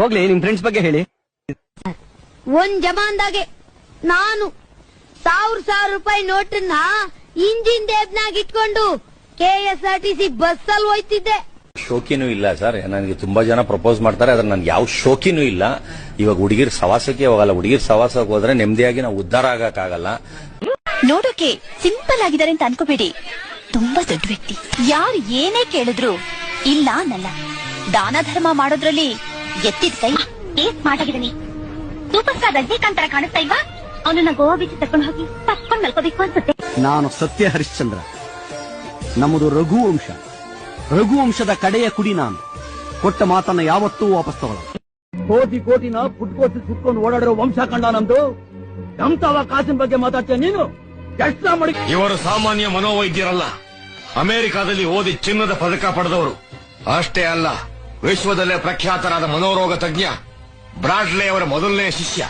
ಹೋಗ್ಲಿ ನಿಮ್ ಫ್ರೆಂಡ್ಸ್ ಬಗ್ಗೆ ಹೇಳಿ. ಒಂದ್ ಜಮಾನ್ದಾಗೆ ನಾನು 1000 ರೂಪಾಯಿ ನೋಟನ್ನ ಇಂಜಿನ್ ದೇಬ್ನಾಗ ಇಟ್ಕೊಂಡು KSRTC ಬಸ್ ಅಲ್ಲಿ ಹೋಯ್ತಿದ್ದೆ. ಶೋಕಿನೂ ಇಲ್ಲ ಸರ್, ನನಗೆ ತುಂಬಾ ಜನ ಪ್ರಪೋಸ್ ಮಾಡ್ತಾರೆ, ಆದ್ರೆ ನನ್ಗೆ ಯಾವ ಶೋಕಿನೂ ಇಲ್ಲ. ಇವಾಗ ಹುಡುಗಿರ್ ಸವಾಸಕ್ಕೆ ಹೋಗಲ್ಲ, ಹುಡುಗಿರ್ ಸವಾಸಕ್ಕೆ ಹೋದ್ರೆ ನೆಮ್ಮದಿಯಾಗಿ ನಾವು ಉದ್ಧಾರ ಆಗಕ್ಕಾಗಲ್ಲ. ನೋಡೋಕೆ ಸಿಂಪಲ್ ಆಗಿದ್ದಾರೆ ಅಂತ ಅನ್ಕೋಬೇಡಿ, ತುಂಬಾ ದೊಡ್ಡ ವ್ಯಕ್ತಿ. ಯಾರು ಏನೇ ಕೇಳಿದ್ರು ಇಲ್ಲ ಅನ್ನಲ್ಲ. ದಾನ ಧರ್ಮ ಮಾಡೋದ್ರಲ್ಲಿ ಎತ್ತಿದ ಕೈ. ಸ್ಮಾರ್ಟ್ ಆಗಿದ್ದಾನೆ, ಸೂಪರ್ ಸ್ಟಾರ್ ರಜನಿಕಾಂತ್ ತರ ಕಾಣಿಸ್ತಾ ಇಲ್ವಾ? ಅವನನ್ನ ಗೋವಾ ಬೀಚ್ ತಕೊಂಡು ಹೋಗಿ ತಕ್ಕೊಂಡು ಮಲ್ಕೋಬೇಕು ಅನ್ಸುತ್ತೆ. ನಾನು ಸತ್ಯ ಹರಿಶ್ಚಂದ್ರ, ನಮ್ಮದು ರಘುವಂಶ. ರಘುವಂಶದ ಕಡೆಯ ಕುಡಿ ನಾನು. ಕೊಟ್ಟ ಮಾತನ್ನ ಯಾವತ್ತೂ ವಾಪಸ್ ತಗೊಳ್ಳ. ಕೋಟಿನ ಪುಟ್ಕೋಟಿ ಸುತ್ಕೊಂಡು ಓಡಾಡಿರೋ ವಂಶ ಕಂಡ ನಮ್ದು. ಎಂತವ ಕಾಸಿನ ಬಗ್ಗೆ ಮಾತಾಡ್ತೇನೆ ನೀನು? ಎಷ್ಟು ಮಾಡಿ. ಇವರು ಸಾಮಾನ್ಯ ಮನೋವೈದ್ಯರಲ್ಲ, ಅಮೆರಿಕಾದಲ್ಲಿ ಓದಿ ಚಿನ್ನದ ಪದಕ ಪಡೆದವರು. ಅಷ್ಟೇ ಅಲ್ಲ, ವಿಶ್ವದಲ್ಲೇ ಪ್ರಖ್ಯಾತರಾದ ಮನೋರೋಗ ತಜ್ಞ ಬ್ರಾಡ್ಲೆ ಅವರ ಮೊದಲನೇ ಶಿಷ್ಯ.